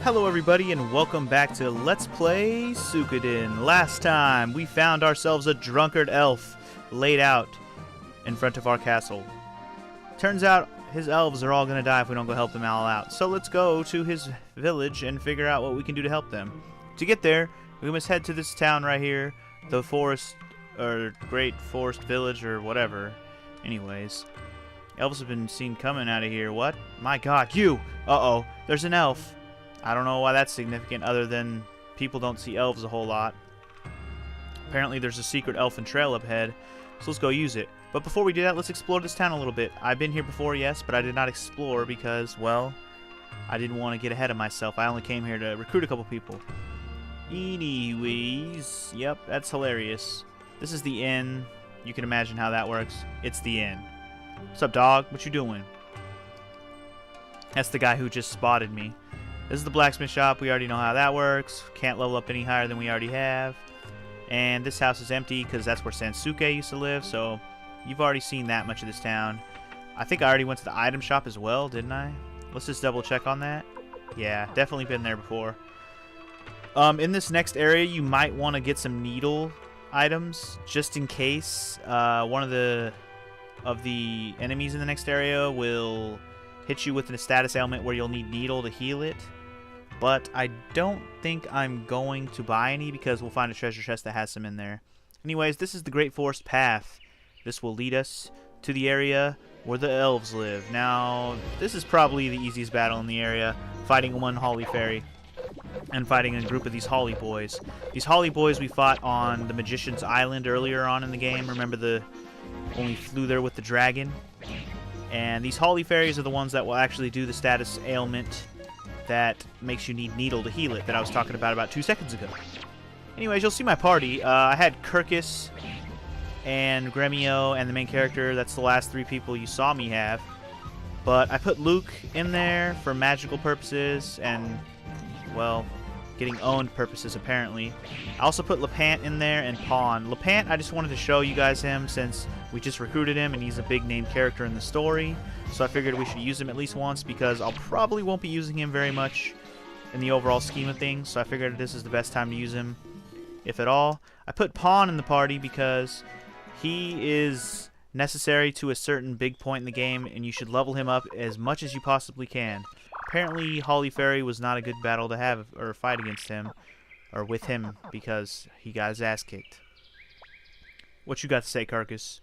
Hello everybody and welcome back to Let's Play Suikoden. Last time we found ourselves a drunkard elf laid out in front of our castle. Turns out his elves are all going to die if we don't go help them all out. So let's go to his village and figure out what we can do to help them. To get there, we must head to this town right here, the forest, or Great Forest Village, or whatever. Anyways, elves have been seen coming out of here. What? My god, you! Uh-oh, there's an elf. I don't know why that's significant other than people don't see elves a whole lot. Apparently there's a secret elfin trail up ahead, so let's go use it. But before we do that, let's explore this town a little bit. I've been here before, yes, but I did not explore because, well, I didn't want to get ahead of myself. I only came here to recruit a couple people. Anyways, yep, that's hilarious. This is the inn. You can imagine how that works. It's the inn. What's up, dog? What you doing? That's the guy who just spotted me. This is the blacksmith shop. We already know how that works. Can't level up any higher than we already have. And this house is empty because that's where Sansuke used to live. So you've already seen that much of this town. I think I already went to the item shop as well, didn't I? Let's just double check on that. Yeah, definitely been there before. In this next area, you might want to get some needle items just in case. One of the enemies in the next area will hit you with a status ailment where you'll need needle to heal it. But I don't think I'm going to buy any because we'll find a treasure chest that has some in there. Anyways, this is the Great Forest Path. This will lead us to the area where the elves live. Now, this is probably the easiest battle in the area, fighting one Holly Fairy and fighting a group of these Holly Boys. These Holly Boys we fought on the Magician's Island earlier on in the game. Remember when we flew there with the dragon? And these Holly Fairies are the ones that will actually do the status ailment that makes you need needle to heal it that I was talking about 2 seconds ago. Anyways, you'll see my party. I had Kirkus and Gremio and the main character. That's the last 3 people you saw me have. But I put Luke in there for magical purposes and, well, getting owned purposes apparently. I also put Lepant in there and Pawn. Lepant, I just wanted to show you guys him since we just recruited him and he's a big name character in the story. So I figured we should use him at least once because I'll probably won't be using him very much in the overall scheme of things. So I figured this is the best time to use him, if at all. I put Pawn in the party because he is necessary to a certain big point in the game and you should level him up as much as you possibly can. Apparently Holly Fairy was not a good battle to have or fight against him or with him because he got his ass kicked. What you got to say, Carcass?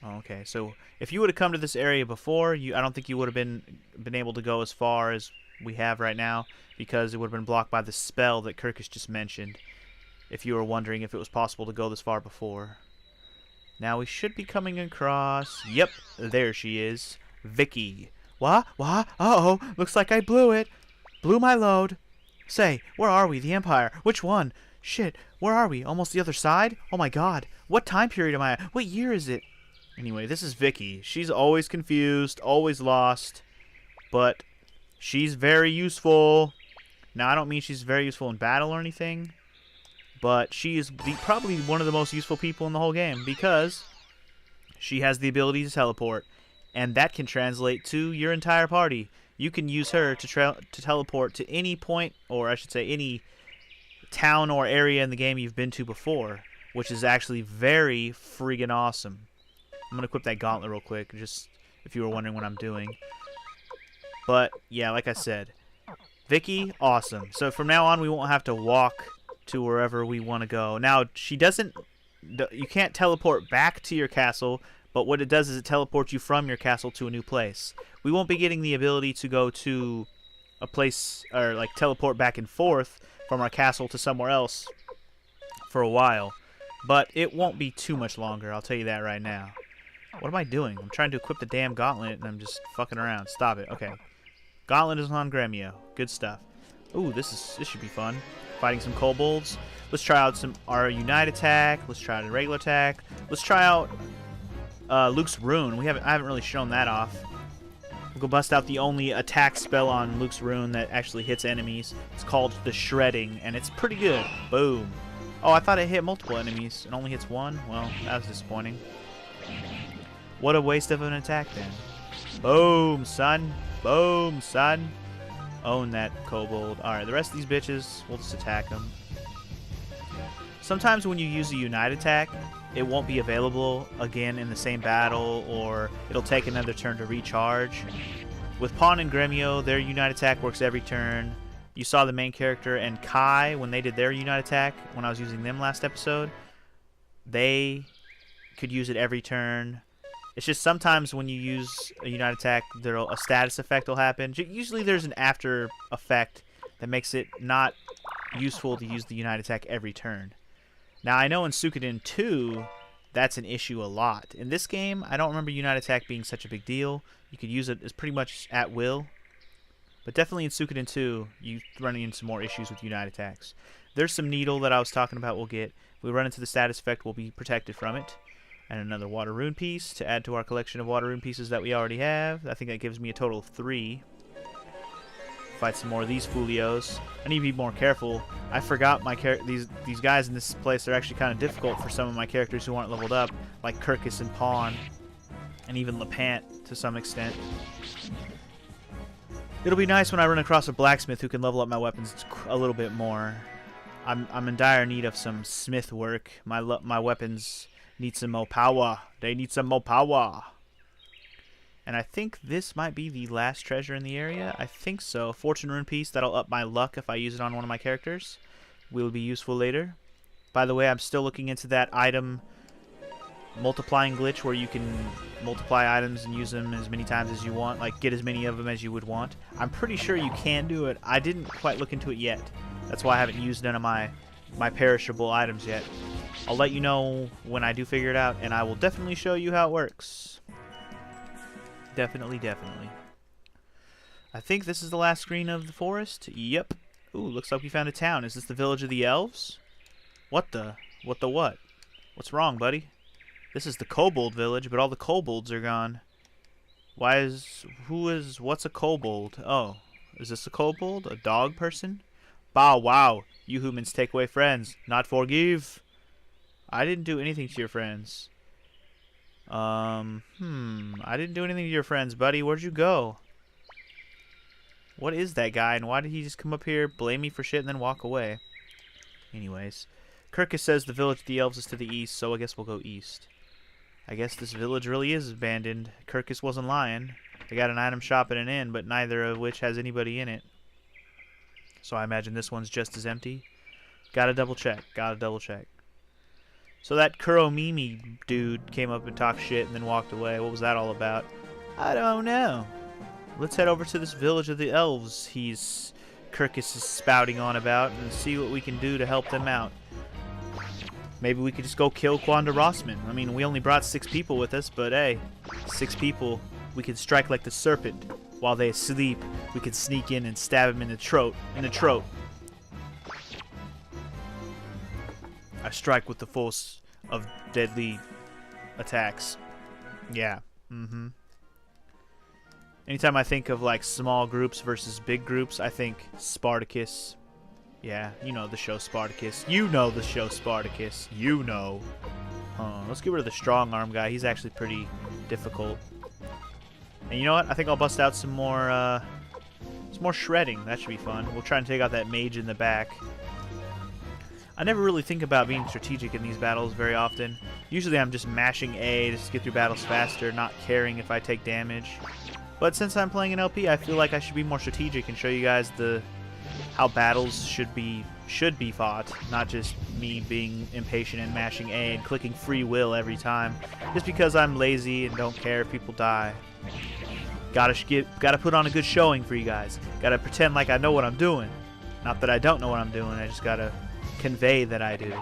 Oh, okay, so if you would have come to this area before, I don't think you would have been able to go as far as we have right now because it would have been blocked by the spell that Kirkus just mentioned. If you were wondering if it was possible to go this far before. Now we should be coming across. Yep, there she is, Vicky. What? Uh-oh, looks like I blew it. Blew my load. Say, where are we? The Empire. Which one? Shit, where are we? Almost the other side? Oh my god. What time period am I at? What year is it? Anyway, this is Vicky. She's always confused, always lost, but she's very useful. Now, I don't mean she's very useful in battle or anything, but she is probably one of the most useful people in the whole game because she has the ability to teleport. And that can translate to your entire party. You can use her to teleport to any point, or I should say any town or area in the game you've been to before, which is actually very friggin' awesome. I'm going to equip that gauntlet real quick, just if you were wondering what I'm doing. But, yeah, like I said, Vicky, awesome. So from now on, we won't have to walk to wherever we want to go. Now, you can't teleport back to your castle, but what it does is it teleports you from your castle to a new place. We won't be getting the ability to go to a place, or like teleport back and forth from our castle to somewhere else for a while. But it won't be too much longer, I'll tell you that right now. What am I doing? I'm trying to equip the damn gauntlet and I'm just fucking around. Stop it. Okay. Gauntlet is on Gremio. Good stuff. Ooh, this should be fun. Fighting some kobolds. Let's try out our Unite attack. Let's try out a regular attack. Let's try out Luke's Rune. I haven't really shown that off. We'll go bust out the only attack spell on Luke's Rune that actually hits enemies. It's called the Shredding, and it's pretty good. Boom. Oh, I thought it hit multiple enemies. It only hits one? Well, that was disappointing. What a waste of an attack then. Boom, son. Boom, son. Own that kobold. Alright, the rest of these bitches, we'll just attack them. Sometimes when you use a unite attack, it won't be available again in the same battle, or it'll take another turn to recharge. With Pawn and Gremio, their unite attack works every turn. You saw the main character and Kai, when they did their unite attack, when I was using them last episode, they could use it every turn. It's just sometimes when you use a unite attack, a status effect will happen. Usually there's an after effect that makes it not useful to use the unite attack every turn. Now, I know in Suikoden 2, that's an issue a lot. In this game, I don't remember unite attack being such a big deal. You could use it as pretty much at will. But definitely in Suikoden 2, you run into more issues with unite attacks. There's some needle that I was talking about we'll get. If we run into the status effect, we'll be protected from it. And another water rune piece to add to our collection of water rune pieces that we already have. I think that gives me a total of 3. Fight some more of these Fulios. I need to be more careful. I forgot my these guys in this place are actually kind of difficult for some of my characters who aren't leveled up, like Kirkus and Pawn, and even Lepant to some extent. It'll be nice when I run across a blacksmith who can level up my weapons a little bit more. I'm in dire need of some smith work. My weapons need some more power. They need some more power. And I think this might be the last treasure in the area. I think so. Fortune rune piece. That'll up my luck if I use it on one of my characters. Will be useful later. By the way, I'm still looking into that item multiplying glitch where you can multiply items and use them as many times as you want. Like, get as many of them as you would want. I'm pretty sure you can do it. I didn't quite look into it yet. That's why I haven't used none of my perishable items yet. I'll let you know when I do figure it out, and I will definitely show you how it works. Definitely. I think this is the last screen of the forest. Yep. Ooh, looks like we found a town. Is this the village of the elves? What the? What? What's wrong, buddy? This is the kobold village, but all the kobolds are gone. What's a kobold? Oh, is this a kobold? A dog person? Bow wow. You humans take away friends, not forgive. I didn't do anything to your friends. I didn't do anything to your friends, buddy. Where'd you go? What is that guy, and why did he just come up here, blame me for shit, and then walk away? Anyways, Kirkus says the village of the elves is to the east, so I guess we'll go east. I guess this village really is abandoned. Kirkus wasn't lying. They got an item shop and an inn, but neither of which has anybody in it. So I imagine this one's just as empty. Gotta double check. So that Kuromimi dude came up and talked shit and then walked away. What was that all about? I don't know. Let's head over to this village of the elves Kirkus is spouting on about and see what we can do to help them out. Maybe we could just go kill Quanda Rossman. I mean, we only brought 6 people with us, but hey, 6 people. We could strike like the serpent. While they sleep, we could sneak in and stab him in the throat. I strike with the force of deadly attacks. Yeah. Anytime I think of like small groups versus big groups, I think Spartacus. Yeah, you know the show Spartacus. Let's get rid of the strong arm guy. He's actually pretty difficult. And you know what? I think I'll bust out some more shredding. That should be fun. We'll try and take out that mage in the back. I never really think about being strategic in these battles very often. Usually I'm just mashing A just to get through battles faster, not caring if I take damage. But since I'm playing an LP, I feel like I should be more strategic and show you guys how battles should be fought, not just me being impatient and mashing A and clicking free will every time, just because I'm lazy and don't care if people die. Gotta put on a good showing for you guys. Gotta pretend like I know what I'm doing. Not that I don't know what I'm doing. I just gotta convey that I do.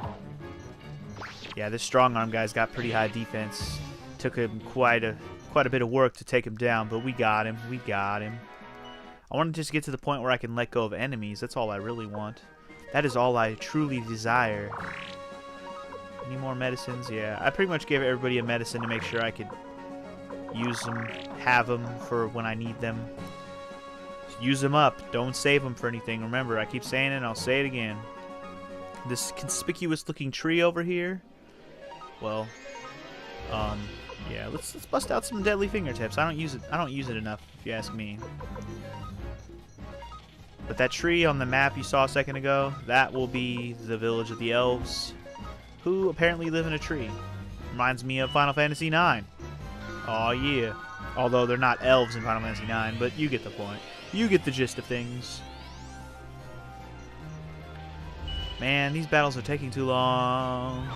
Yeah, this strong arm guy's got pretty high defense. Took him quite a bit of work to take him down, but we got him. I want to just get to the point where I can let go of enemies. That's all I really want. That is all I truly desire. Any more medicines? Yeah, I pretty much gave everybody a medicine to make sure I could use them, have them for when I need them. Just use them up. Don't save them for anything. Remember, I keep saying it and I'll say it again. This conspicuous looking tree over here, well, yeah, let's bust out some deadly fingertips. I don't use it enough, if you ask me. But that tree on the map you saw a second ago, that will be the village of the elves, who apparently live in a tree. Reminds me of Final Fantasy IX. Aw, yeah. Although they're not elves in Final Fantasy IX, but you get the point. You get the gist of things. Man, these battles are taking too long.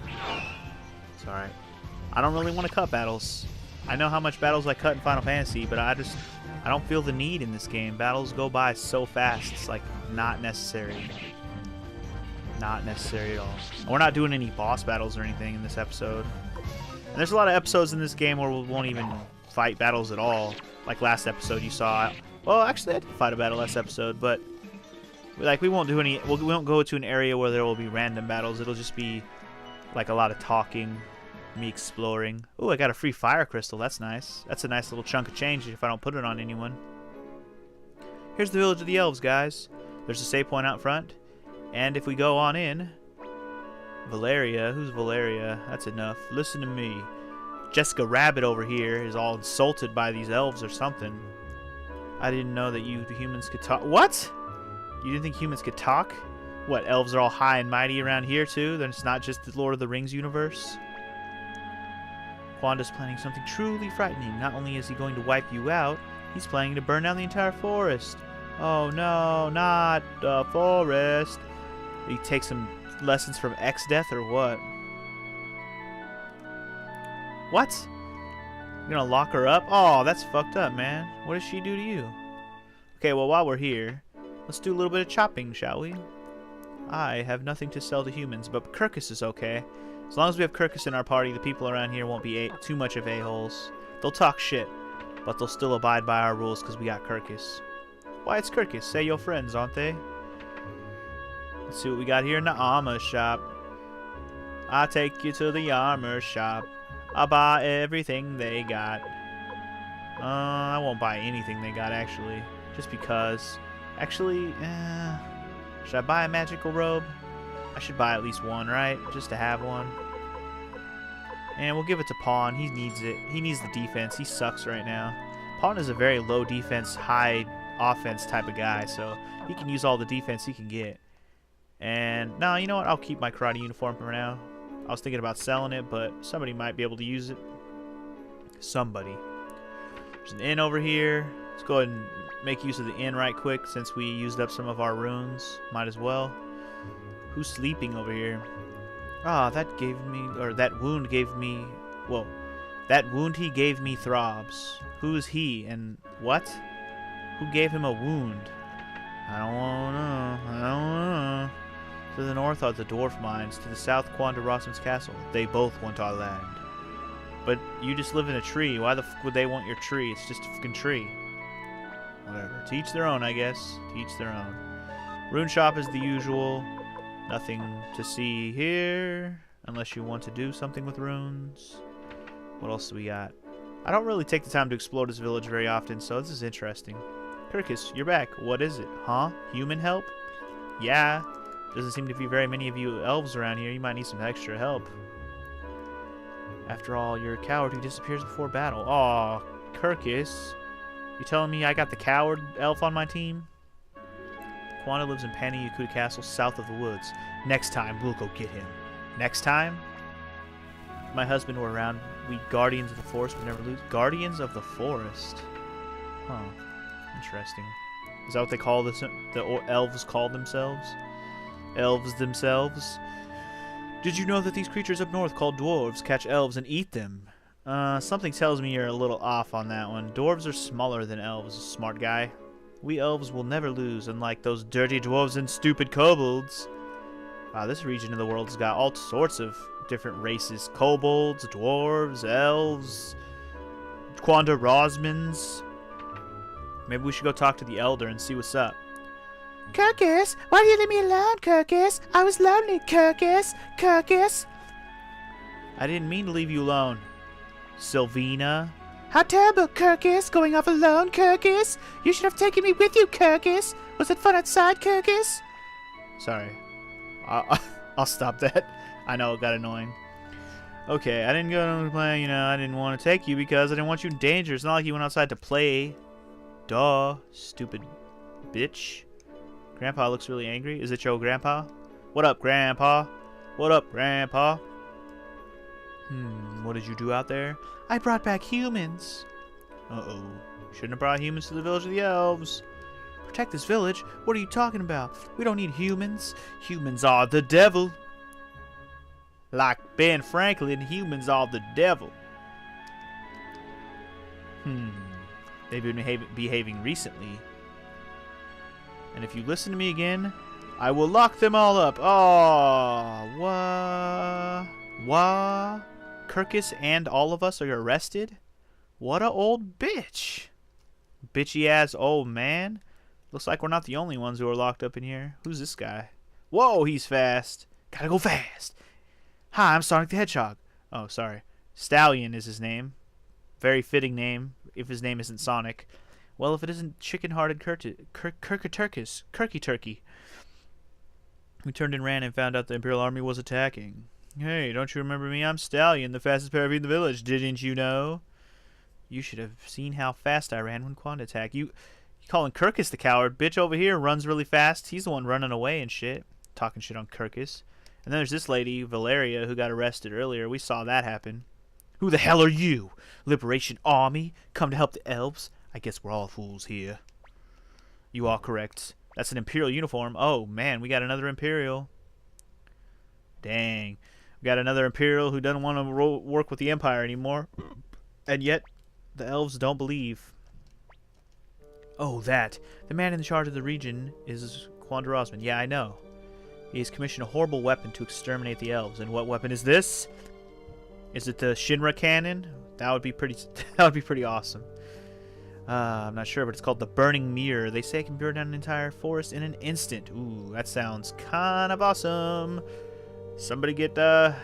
It's alright. I don't really want to cut battles. I know how much battles I cut in Final Fantasy, but I don't feel the need in this game. Battles go by so fast. It's like not necessary. Not necessary at all. And we're not doing any boss battles or anything in this episode. And there's a lot of episodes in this game where we won't even fight battles at all. Like last episode you saw. Well, actually I did fight a battle last episode, but like we won't do any. We won't go to an area where there will be random battles. It'll just be like a lot of talking. Me exploring. Oh, I got a free fire crystal. That's nice. That's a nice little chunk of change if I don't put it on anyone. Here's the village of the elves, guys. There's a save point out front. And if we go on in... Valeria. Who's Valeria? That's enough. Listen to me. Jessica Rabbit over here is all insulted by these elves or something. I didn't know that you humans could talk. What? You didn't think humans could talk? What, elves are all high and mighty around here too? Then it's not just the Lord of the Rings universe? Quanda's planning something truly frightening. Not only is he going to wipe you out, he's planning to burn down the entire forest. Oh no, not the forest. He takes some lessons from X-Death or what? What? You're gonna lock her up? Oh, that's fucked up, man. What does she do to you? Okay, well, while we're here, let's do a little bit of chopping, shall we? I have nothing to sell to humans, but Kirkus is okay. As long as we have Kirkus in our party, the people around here won't be too much of a-holes. They'll talk shit, but they'll still abide by our rules because we got Kirkus. Why, it's Kirkus. Say your friends, aren't they? Let's see what we got here in the armor shop. I'll take you to the armor shop. I'll buy everything they got. I won't buy anything they got, actually. Just because. Actually, should I buy a magical robe? I should buy at least one, right? Just to have one. And we'll give it to Pawn. He needs it. He needs the defense. He sucks right now. Pawn is a very low defense, high offense type of guy, so he can use all the defense he can get. And, no, you know what? I'll keep my karate uniform for now. I was thinking about selling it, but somebody might be able to use it. Somebody. There's an inn over here. Let's go ahead and make use of the inn right quick since we used up some of our runes. Might as well. Who's sleeping over here? Ah, that gave me, or that wound gave me, whoa. That wound he gave me throbs. Who is he and what? Who gave him a wound? I don't want to know. I don't want to know. To the north are the dwarf mines. To the south, Quanda Rossman's castle. They both want our land. But you just live in a tree. Why the f would they want your tree? It's just a fucking tree. Whatever. To each their own, I guess. To each their own. Rune shop is the usual. Nothing to see here. Unless you want to do something with runes. What else do we got? I don't really take the time to explore this village very often, so this is interesting. Kirkus, you're back. What is it? Huh? Human help? Yeah. Doesn't seem to be very many of you elves around here. You might need some extra help. After all, you're a coward who disappears before battle. Aw, Kirkus. You telling me I got the coward elf on my team? Quanda lives in Panayukuta Castle, south of the woods. Next time, we'll go get him. Next time? If my husband were around, we guardians of the forest would never lose. Guardians of the forest? Huh. Interesting. Is that what they call this? The elves call themselves? Elves themselves? Did you know that these creatures up north called dwarves catch elves and eat them? Something tells me you're a little off on that one. Dwarves are smaller than elves, smart guy. We elves will never lose, unlike those dirty dwarves and stupid kobolds. Wow, this region of the world's got all sorts of different races. Kobolds, dwarves, elves, Quanda Rosmans. Maybe we should go talk to the elder and see what's up. Kirkus, why did you leave me alone, Kirkus? I was lonely, Kirkus. Kirkus. I didn't mean to leave you alone, Sylvina. How terrible, Kirkus, going off alone, Kirkus. You should have taken me with you, Kirkus. Was it fun outside, Kirkus? Sorry. I'll stop that. I know it got annoying. Okay, I didn't go to the plan, I didn't want to take you because I didn't want you in danger. It's not like you went outside to play. Duh, stupid bitch. Grandpa looks really angry. Is it your grandpa? What up, Grandpa? What up, Grandpa? What did you do out there? I brought back humans. Uh-oh. Shouldn't have brought humans to the village of the elves. Protect this village? What are you talking about? We don't need humans. Humans are the devil. Like Ben Franklin, humans are the devil. They've been behaving recently. And if you listen to me again, I will lock them all up. Oh, what? Kirkus and all of us are arrested? What a old bitch. Bitchy ass old man. Looks like we're not the only ones who are locked up in here. Who's this guy? Whoa, he's fast. Gotta go fast. Hi, I'm Sonic the Hedgehog. Oh, sorry. Stallion is his name. Very fitting name, if his name isn't Sonic. Well, if it isn't chicken-hearted Kirky Turkey. We turned and ran and found out the Imperial Army was attacking. Hey, don't you remember me? I'm Stallion, the fastest parrot in the village. Didn't you know? You should have seen how fast I ran when Quand attacked. You calling Kirkus the coward? Bitch over here runs really fast. He's the one running away and shit. Talking shit on Kirkus. And then there's this lady, Valeria, who got arrested earlier. We saw that happen. Who the hell are you? Liberation Army? Come to help the elves? I guess we're all fools here. You are correct. That's an Imperial uniform. Oh, man, we got another Imperial. Dang. We got another Imperial who doesn't want to work with the Empire anymore. And yet, the elves don't believe. Oh, that. The man in charge of the region is Quandra Osmond. Yeah, I know. He has commissioned a horrible weapon to exterminate the elves. And what weapon is this? Is it the Shinra cannon? That would be pretty. That would be pretty awesome. I'm not sure, but it's called the Burning Mirror. They say it can burn down an entire forest in an instant. Ooh, that sounds kind of awesome. Somebody get the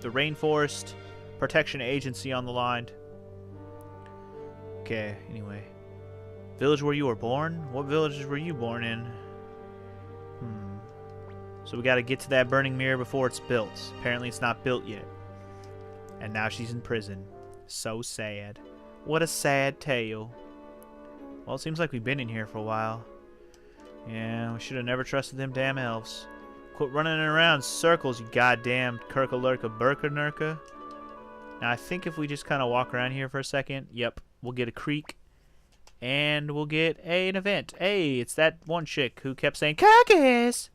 Rainforest Protection Agency on the line. Okay. Anyway, village where you were born. What villages were you born in? So we got to get to that Burning Mirror before it's built. Apparently, it's not built yet. And now she's in prison. So sad. What a sad tale. Well, it seems like we've been in here for a while. Yeah, we should have never trusted them damn elves. Quit running around in circles, you goddamn Kirkalurka Burkanurka. Now, I think if we just kind of walk around here for a second, yep, we'll get a creek. And we'll get an event. Hey, it's that one chick who kept saying, Kirkus!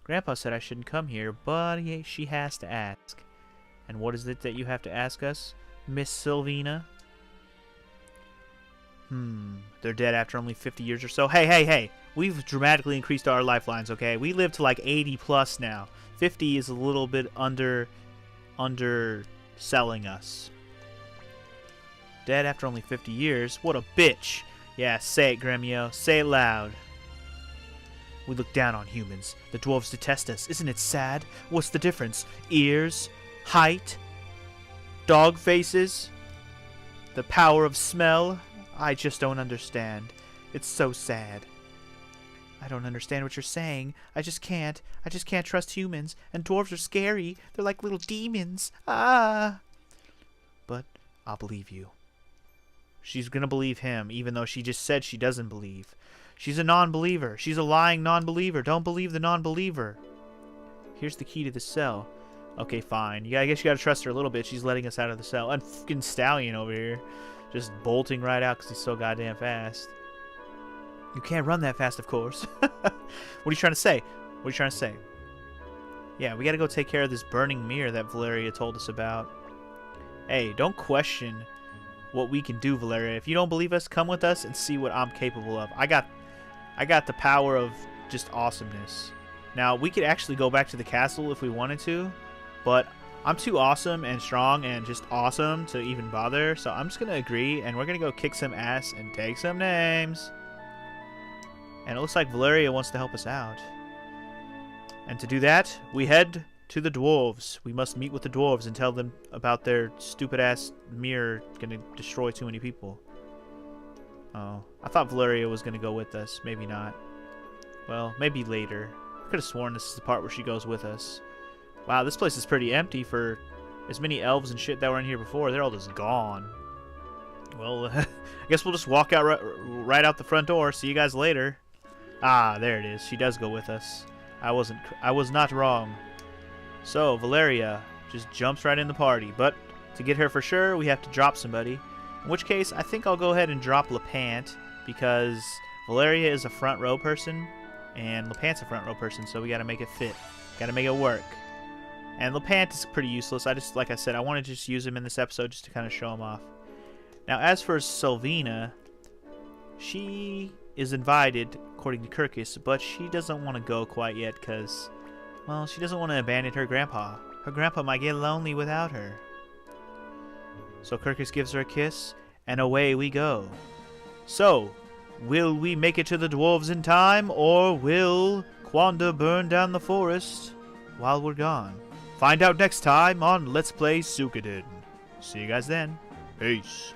Grandpa said I shouldn't come here, but she has to ask. And what is it that you have to ask us, Miss Sylvina? They're dead after only 50 years or so. Hey. We've dramatically increased our lifelines, okay? We live to like 80 plus now. 50 is a little bit underselling us. Dead after only 50 years? What a bitch. Yeah, say it, Gremio. Say it loud. We look down on humans. The dwarves detest us. Isn't it sad? What's the difference? Ears? Height? Dog faces? The power of smell? I just don't understand. It's so sad. I don't understand what you're saying. I just can't trust humans. And dwarves are scary. They're like little demons. Ah! But I'll believe you. She's gonna believe him, even though she just said she doesn't believe. She's a non-believer. She's a lying non-believer. Don't believe the non-believer. Here's the key to the cell. Okay, fine. Yeah, I guess you gotta trust her a little bit. She's letting us out of the cell. And fucking Stallion over here. Just bolting right out because he's so goddamn fast. You can't run that fast, of course. What are you trying to say? What are you trying to say? Yeah, we gotta go take care of this burning mirror that Valeria told us about. Hey, don't question what we can do, Valeria. If you don't believe us, come with us and see what I'm capable of. I got the power of just awesomeness. Now, we could actually go back to the castle if we wanted to, but I'm too awesome and strong and just awesome to even bother, so I'm just going to agree, and we're going to go kick some ass and take some names. And it looks like Valeria wants to help us out. And to do that, we head to the dwarves. We must meet with the dwarves and tell them about their stupid-ass mirror going to destroy too many people. Oh, I thought Valeria was going to go with us. Maybe not. Well, maybe later. I could have sworn this is the part where she goes with us. Wow, this place is pretty empty for as many elves and shit that were in here before. They're all just gone. Well, I guess we'll just walk out right out the front door. See you guys later. Ah, there it is. She does go with us. I was not wrong. So, Valeria just jumps right in the party. But to get her for sure, we have to drop somebody. In which case, I think I'll go ahead and drop LePant, because Valeria is a front row person, and LePant's a front row person, so we gotta make it fit. Gotta make it work. And LePant is pretty useless. Like I said, I want to just use him in this episode just to kind of show him off. Now, as for Sylvina, she is invited, according to Kirkus, but she doesn't want to go quite yet because, well, she doesn't want to abandon her grandpa. Her grandpa might get lonely without her. So Kirkus gives her a kiss, and away we go. So, will we make it to the dwarves in time, or will Quanda burn down the forest while we're gone? Find out next time on Let's Play Suikoden. See you guys then. Peace.